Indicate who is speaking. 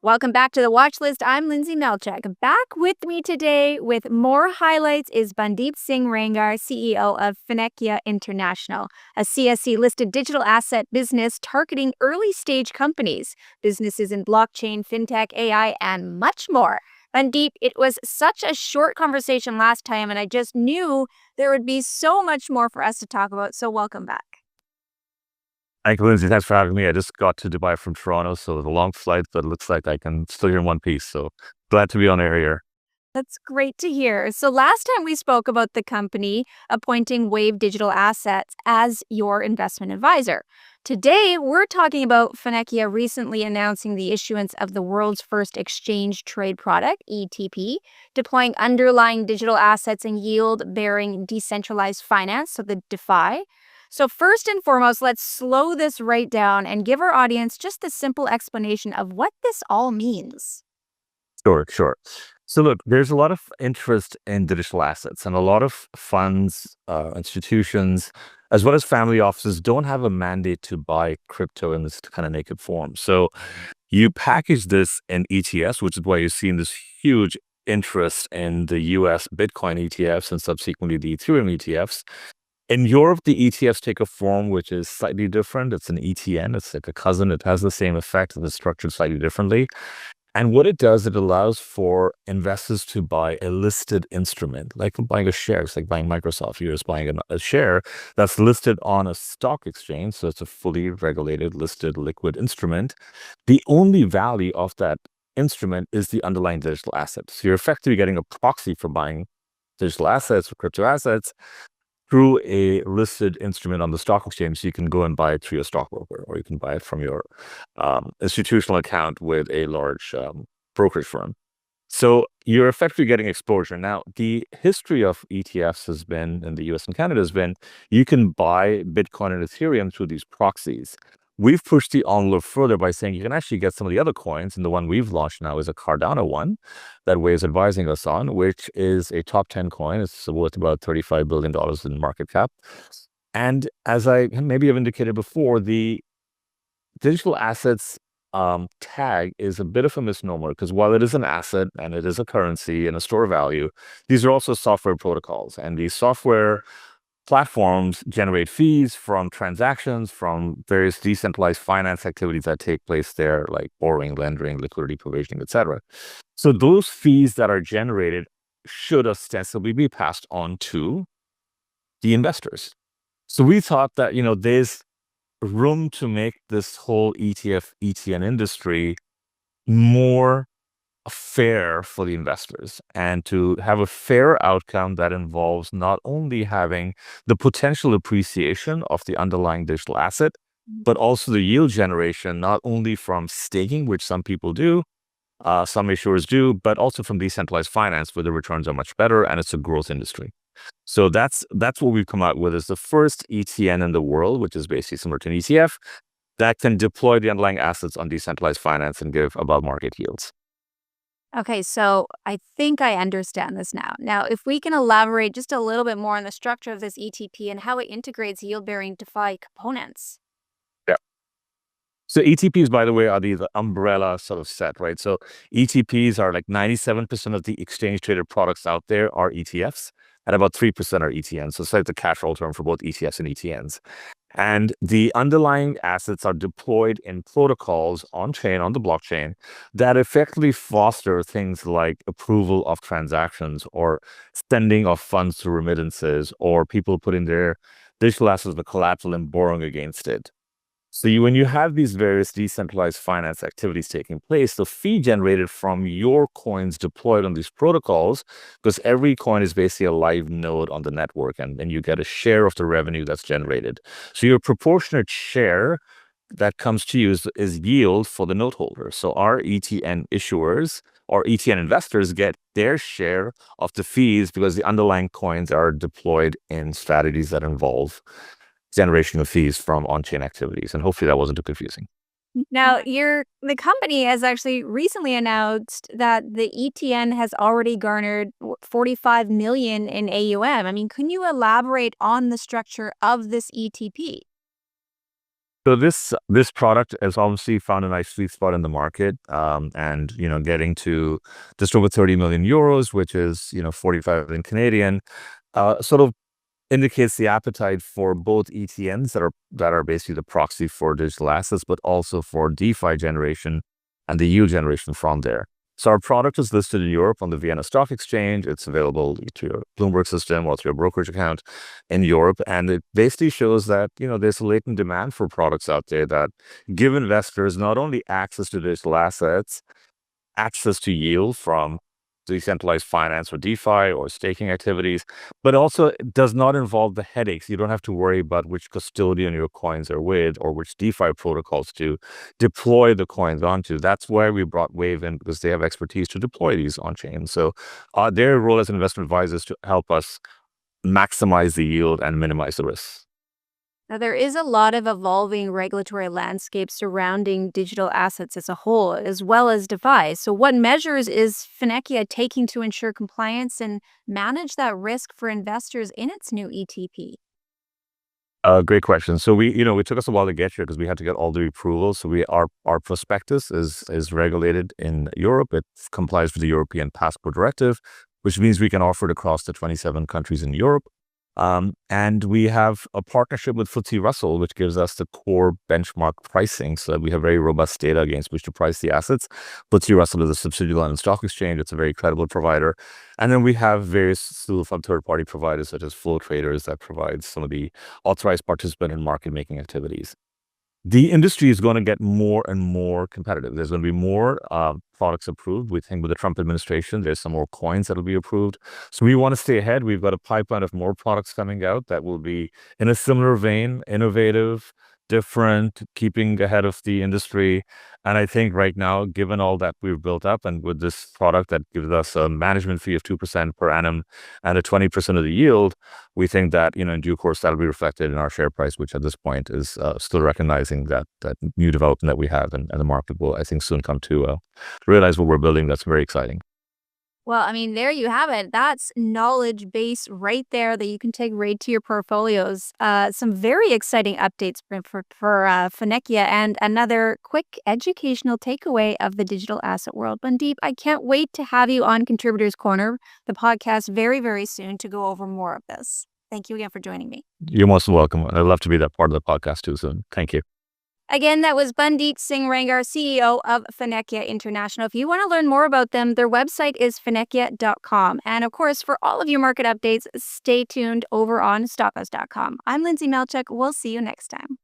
Speaker 1: Welcome back to the Watch List. I'm Lindsay Melchek. Back with me today with more highlights is Bundeep Singh Rangar, CEO of Finekia International, a CSE-listed digital asset business targeting early-stage companies, businesses in blockchain, fintech, AI, and much more. Bundeep, it was such a short conversation last time, and I just knew there would be so much more for us to talk about, so welcome back.
Speaker 2: Thank you, Lindsay. Thanks for having me. I just got to Dubai from Toronto, so it was a long flight, but it looks like I can still hear in one piece. So glad to be on air here.
Speaker 1: That's great to hear. So last time we spoke about the company appointing Wave Digital Assets as your investment advisor. Today, we're talking about Finekia recently announcing the issuance of the world's first exchange trade product, ETP, deploying underlying digital assets and yield-bearing decentralized finance, so the DeFi. So first and foremost, let's slow this right down and give our audience just a simple explanation of what this all means.
Speaker 2: Sure. So look, there's a lot of interest in digital assets, and a lot of funds, institutions, as well as family offices don't have a mandate to buy crypto in this kind of naked form. So you package this in ETFs, which is why you're seeing this huge interest in the US Bitcoin ETFs and subsequently the Ethereum ETFs. In Europe, the ETFs take a form which is slightly different. It's an ETN. It's like a cousin. It has the same effect. It's structured slightly differently. And what it does, it allows for investors to buy a listed instrument, like buying a share. It's like buying Microsoft. You're just buying a share that's listed on a stock exchange. So it's a fully regulated, listed, liquid instrument. The only value of that instrument is the underlying digital asset. So you're effectively getting a proxy for buying digital assets or crypto assets through a listed instrument on the stock exchange. So you can go and buy it through your stockbroker, or you can buy it from your institutional account with a large brokerage firm. So you're effectively getting exposure. Now, the history of ETFs has been, in the US and Canada, has been you can buy Bitcoin and Ethereum through these proxies. We've pushed the envelope further by saying you can actually get some of the other coins, and the one we've launched now is a Cardano one that Wave's advising us on, which is a top 10 coin. It's worth about $35 billion in market cap. And as I maybe have indicated before, the digital assets tag is a bit of a misnomer, because while it is an asset and it is a currency and a store of value, these are also software protocols. And these software platforms generate fees from transactions, from various decentralized finance activities that take place there, like borrowing, lending, liquidity provisioning, etc. So those fees that are generated should ostensibly be passed on to the investors. So we thought that, there's room to make this whole ETF, ETN industry more fair for the investors, and to have a fair outcome that involves not only having the potential appreciation of the underlying digital asset, but also the yield generation, not only from staking, which some people do, some issuers do, but also from decentralized finance, where the returns are much better and it's a growth industry. So that's what we've come out with, is the first ETN in the world, which is basically similar to an ETF, that can deploy the underlying assets on decentralized finance and give above market yields.
Speaker 1: Okay, so I think I understand this now. Now, if we can elaborate just a little bit more on the structure of this ETP and how it integrates yield-bearing DeFi components.
Speaker 2: Yeah. So ETPs, by the way, are the umbrella sort of set, right? So ETPs are like 97% of the exchange traded products out there are ETFs, and about 3% are ETNs. So it's like the catch-all term for both ETFs and ETNs. And the underlying assets are deployed in protocols on-chain, on the blockchain, that effectively foster things like approval of transactions, or sending of funds through remittances, or people putting their digital assets as collateral and borrowing against it. So when you have these various decentralized finance activities taking place, the fee generated from your coins deployed on these protocols, because every coin is basically a live node on the network, and you get a share of the revenue that's generated. So your proportionate share that comes to you is yield for the note holder. So our ETN issuers or ETN investors get their share of the fees, because the underlying coins are deployed in strategies that involve generation of fees from on-chain activities. And hopefully that wasn't too confusing.
Speaker 1: Now, the company has actually recently announced that the ETN has already garnered 45 million in AUM. I mean, can you elaborate on the structure of this ETP?
Speaker 2: So this product has obviously found a nice sweet spot in the market, and getting to just over 30 million euros, which is 45 in Canadian, sort of indicates the appetite for both ETNs that are basically the proxy for digital assets, but also for DeFi generation and the yield generation from there. So our product is listed in Europe on the Vienna Stock Exchange. It's available to your Bloomberg system or to your brokerage account in Europe. And it basically shows that, there's a latent demand for products out there that give investors not only access to digital assets, access to yield from decentralized finance or DeFi or staking activities, but also it does not involve the headaches. You don't have to worry about which custodian your coins are with or which DeFi protocols to deploy the coins onto. That's why we brought Wave in, because they have expertise to deploy these on chain. So their role as investment advisors to help us maximize the yield and minimize the risks.
Speaker 1: Now, there is a lot of evolving regulatory landscape surrounding digital assets as a whole, as well as DeFi. So, what measures is Finecchia taking to ensure compliance and manage that risk for investors in its new ETP?
Speaker 2: Great question. So it took us a while to get here because we had to get all the approvals. So our prospectus is regulated in Europe. It complies with the European Passport Directive, which means we can offer it across the 27 countries in Europe. And we have a partnership with FTSE Russell, which gives us the core benchmark pricing, so that we have very robust data against which to price the assets. FTSE Russell is a subsidiary of London Stock Exchange. It's a very credible provider. And then we have various slew of third-party providers, such as Flow Traders, that provide some of the authorized participant in market-making activities. The industry is going to get more and more competitive. There's going to be more products approved. We think with the Trump administration, there's some more coins that will be approved. So we want to stay ahead. We've got a pipeline of more products coming out that will be in a similar vein, innovative, different, keeping ahead of the industry. And I think right now, given all that we've built up, and with this product that gives us a management fee of 2% per annum and a 20% of the yield, we think that in due course that'll be reflected in our share price, which at this point is still recognizing that new development that we have, and the market will, I think, soon come to realize what we're building. That's very exciting.
Speaker 1: Well, I mean, there you have it. That's knowledge base right there that you can take right to your portfolios. Some very exciting updates for Finecchia, and another quick educational takeaway of the digital asset world. Bundeep, I can't wait to have you on Contributors Corner, the podcast, very, very soon to go over more of this. Thank you again for joining me.
Speaker 2: You're most welcome. I'd love to be that part of the podcast too soon. Thank you.
Speaker 1: Again, that was Bundeep Singh Rangar, CEO of Finecchia International. If you want to learn more about them, their website is finecchia.com. And of course, for all of your market updates, stay tuned over on Stockhouse.com. I'm Lindsay Melchuk. We'll see you next time.